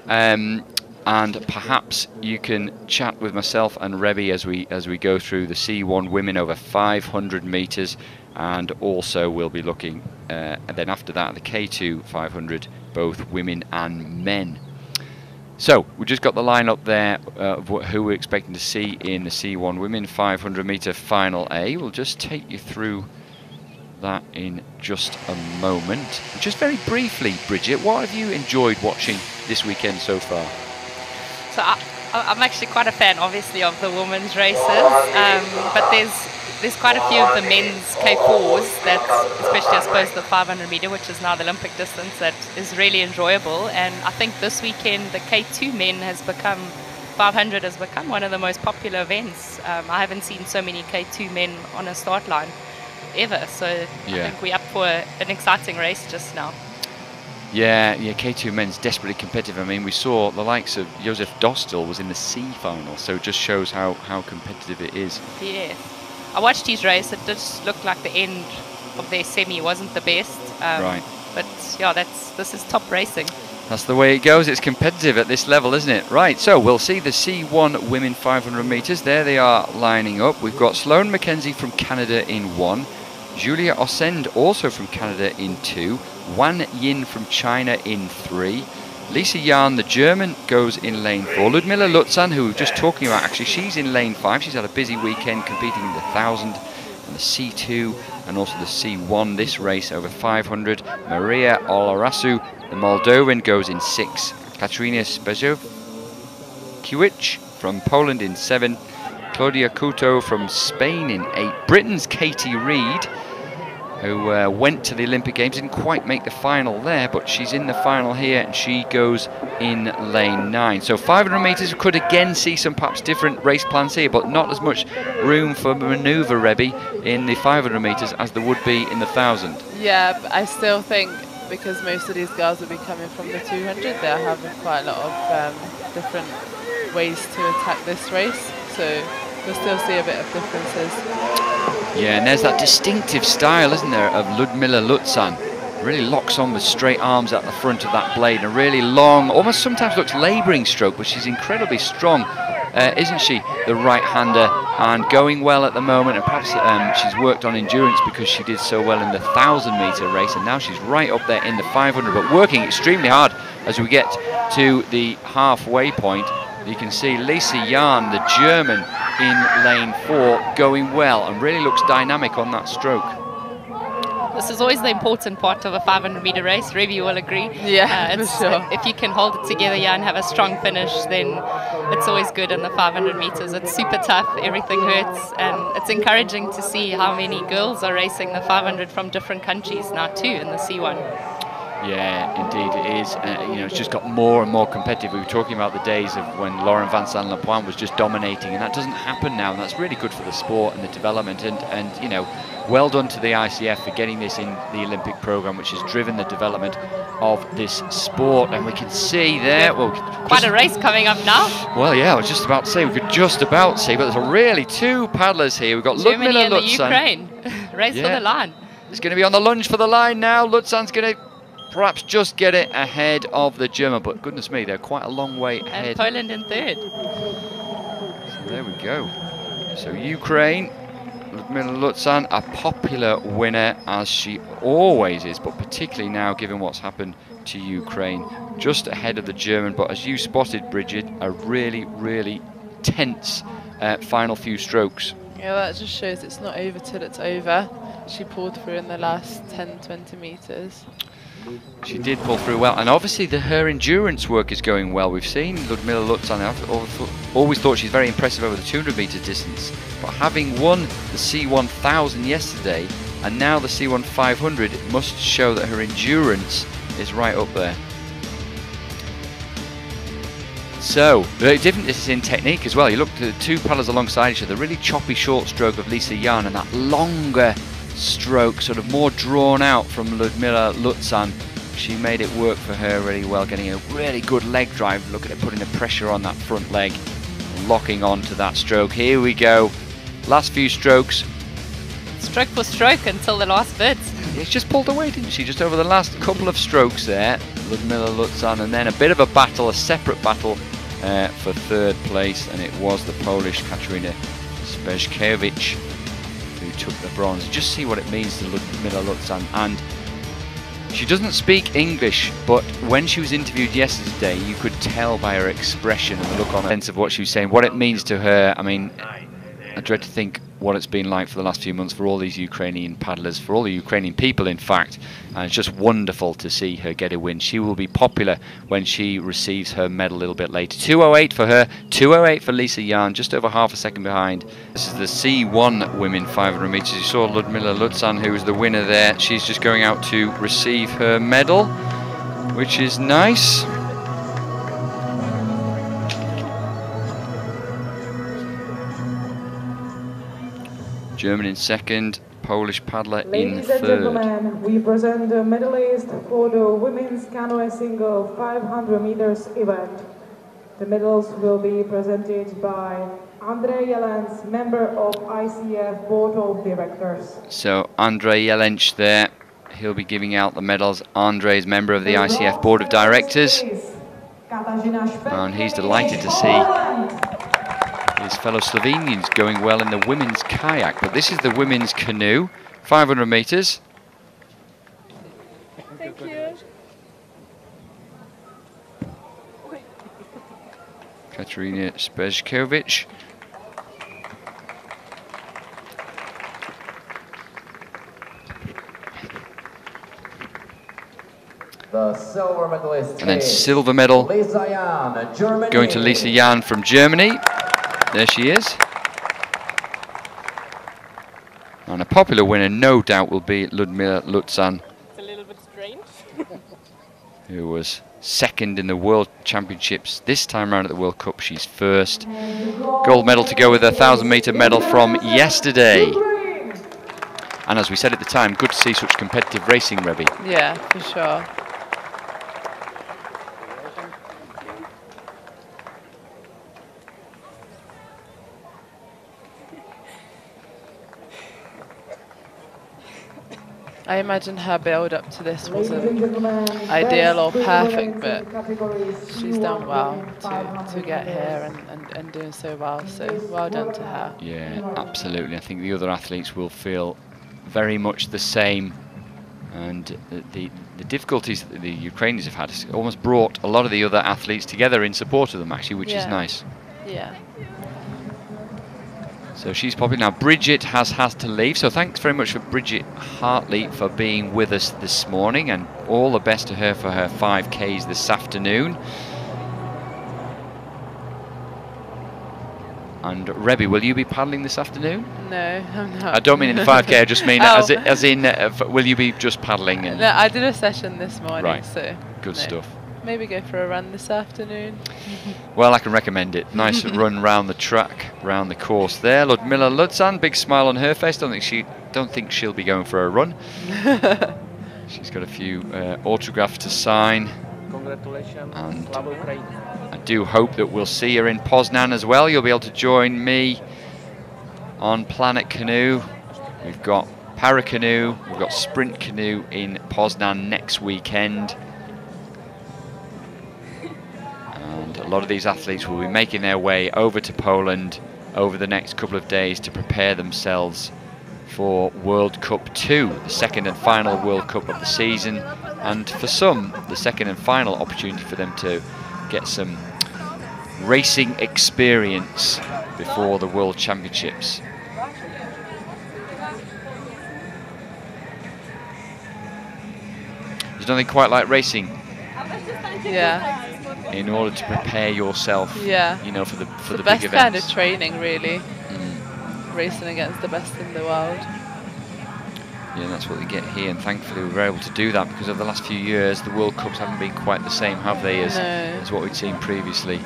And perhaps you can chat with myself and Rebby as we go through the C1 women over 500 meters, and also we'll be looking and then after that the K2 500, both women and men. So we just got the lineup there of who we're expecting to see in the C1 women 500 meter final A. We'll just take you through that in just a moment. Just very briefly, Bridget, what have you enjoyed watching this weekend so far? So I'm actually quite a fan, obviously, of the women's races, but there's quite a few of the men's K4s that, especially I suppose the 500 meter, which is now the Olympic distance, that is really enjoyable. And I think this weekend the K2 men has become 500 has become one of the most popular events. I haven't seen so many K2 men on a start line ever, so yeah. I think we're up for an exciting race just now. Yeah, K2 men's desperately competitive. I mean, we saw the likes of Josef Dostal was in the C final, so it just shows how competitive it is. Yeah, I watched his race. It just looked like the end of their semi wasn't the best. Right. But yeah, this is top racing. That's the way it goes. It's competitive at this level, isn't it? Right, so we'll see the C1 women 500 meters. There they are lining up. We've got Sloane Mackenzie from Canada in 1. Julia Osend also from Canada in 2. Wan Yin from China in 3. Lisa Yan, the German, goes in lane 4. Ludmila Luzan, who we were just talking about, actually, she's in lane 5. She's had a busy weekend competing in the 1000 and the C2 and also the C1 this race over 500. Maria Olarasu, the Moldovan, goes in 6. Katarina Speziokiewicz from Poland in 7. Claudia Couto from Spain in 8. Britain's Katie Reed, who went to the Olympic Games, didn't quite make the final there, but she's in the final here, and she goes in lane 9. So 500 metres, we could again see some perhaps different race plans here, but not as much room for manoeuvre, Rebby, in the 500 metres as there would be in the 1000. Yeah, but I still think because most of these girls will be coming from the 200, they'll have quite a lot of different ways to attack this race, so we'll still see a bit of differences. Yeah, and there's that distinctive style, isn't there, of Ludmila Luzan. Really locks on with straight arms at the front of that blade. A really long, almost sometimes looks labouring stroke, but she's incredibly strong, isn't she, the right-hander, and going well at the moment. And perhaps she's worked on endurance because she did so well in the 1000-metre race, and now she's right up there in the 500, but working extremely hard as we get to the halfway point. You can see Lisa Yan, the German, in lane 4, going well and really looks dynamic on that stroke. This is always the important part of a 500-metre race. Rebby will agree. Yeah, for sure. If you can hold it together, yeah, and have a strong finish, then it's always good in the 500 metres. It's super tough, everything hurts, and it's encouraging to see how many girls are racing the 500 from different countries now too in the C1. Yeah, indeed it is. You know, it's just got more and more competitive. We were talking about the days of when Lauren Vincent Lapointe was just dominating, and that doesn't happen now, and that's really good for the sport and the development. And you know, well done to the ICF for getting this in the Olympic program, which has driven the development of this sport. And we can see there, well, quite a race coming up now. Well, yeah, I was just about to say, we could just about see, but there's really two paddlers here. We've got Germany Ludmila and Luzan. the Ukraine. Race for the line. It's going to be on the lunge for the line now. Luzan's going to perhaps just get it ahead of the German, but goodness me, they're quite a long way ahead. And Poland in 3rd. So there we go. So Ukraine, Ludmila Luzan, a popular winner as she always is, but particularly now given what's happened to Ukraine, just ahead of the German. But as you spotted, Bridget, a really, really tense final few strokes. Yeah, that just shows it's not over till it's over. She pulled through in the last 10-20 metres. She did pull through well, and obviously her endurance work is going well. We've seen Ludmila Luzan, I've always thought she's very impressive over the 200 metre distance, but having won the C1000 yesterday and now the C1 500, it must show that her endurance is right up there. So, very different this is in technique as well. You look at the two paddlers alongside each other, really choppy short stroke of Lisa Yan and that longer stroke, sort of more drawn out from Ludmila Luzan. She made it work for her really well, getting a really good leg drive. Look at it putting the pressure on that front leg, locking on to that stroke. Here we go, last few strokes. Stroke for stroke until the last bit. It's just pulled away, didn't she? Just over the last couple of strokes there. Ludmila Luzan, and then a bit of a battle, a separate battle for third place, and it was the Polish Katarzyna Spezkiewicz who took the bronze. Just see what it means to Ludmila Luzan, and she doesn't speak English, but when she was interviewed yesterday, you could tell by her expression and the look on her sense of what she was saying, what it means to her. I mean, I dread to think what it's been like for the last few months for all these Ukrainian paddlers, for all the Ukrainian people, in fact. And it's just wonderful to see her get a win. She will be popular when she receives her medal a little bit later. 2:08 for her, 2:08 for Lisa Yawn, just over half a second behind. This is the C1 women 500 metres. You saw Ludmila Luzan, who was the winner there. She's just going out to receive her medal, which is nice. German in second, Polish paddler in Ladies and third. gentlemen, we present the medalist for the women's canoe single 500 meters event. The medals will be presented by Andrei Jelens, member of ICF Board of Directors. So Andrei Jelens there, he'll be giving out the medals. Andrei is member of the ICF Board of Directors, and he's delighted to see his fellow Slovenians going well in the women's kayak. But this is the women's canoe, 500 metres. Thank you. Katarzyna Spezkiewicz. The silver medalist. And then silver medal Lisa Yan, Germany. going to Lisa Yawn from Germany. There she is. And a popular winner, no doubt, will be Ludmila Luzan, It's a little bit strange. who was second in the World Championships. This time around at the World Cup, she's first. Gold medal to go with her 1,000-metre medal from yesterday. And as we said at the time, good to see such competitive racing, Rebby. Yeah, for sure. I imagine her build up to this wasn't ideal or perfect, but she's done well to get here and doing so well, so well done to her. Yeah, absolutely. I think the other athletes will feel very much the same, and the difficulties that the Ukrainians have had has almost brought a lot of the other athletes together in support of them, actually, which is nice. Yeah. So she's probably now. Bridget has to leave, so thanks very much for Bridget Hartley for being with us this morning, and all the best to her for her 5Ks this afternoon. And Rebby, will you be paddling this afternoon? No, I'm not. I don't mean in the 5K, I just mean Oh. as in will you be just paddling? And No, I did a session this morning, Right. so good no. stuff. Maybe go for a run this afternoon. Well, I can recommend it. Nice run round the track, round the course there. Ludmila Luzan, big smile on her face. Don't think she'll be going for a run. She's got a few autographs to sign. Congratulations. And Slava Ukraini. I do hope that we'll see her in Poznan as well. You'll be able to join me on Planet Canoe. We've got Para Canoe, we've got Sprint Canoe in Poznan next weekend. And a lot of these athletes will be making their way over to Poland over the next couple of days to prepare themselves for World Cup 2, the second and final World Cup of the season, and for some, the second and final opportunity for them to get some racing experience before the World Championships. There's nothing quite like racing. Yeah. In order to prepare yourself, Yeah. you know, for the The big best events. kind of training, really. Racing against the best in the world. Yeah, that's what we get here, and thankfully we were able to do that because over the last few years the World Cups haven't been quite the same, have they, as what we'd seen previously.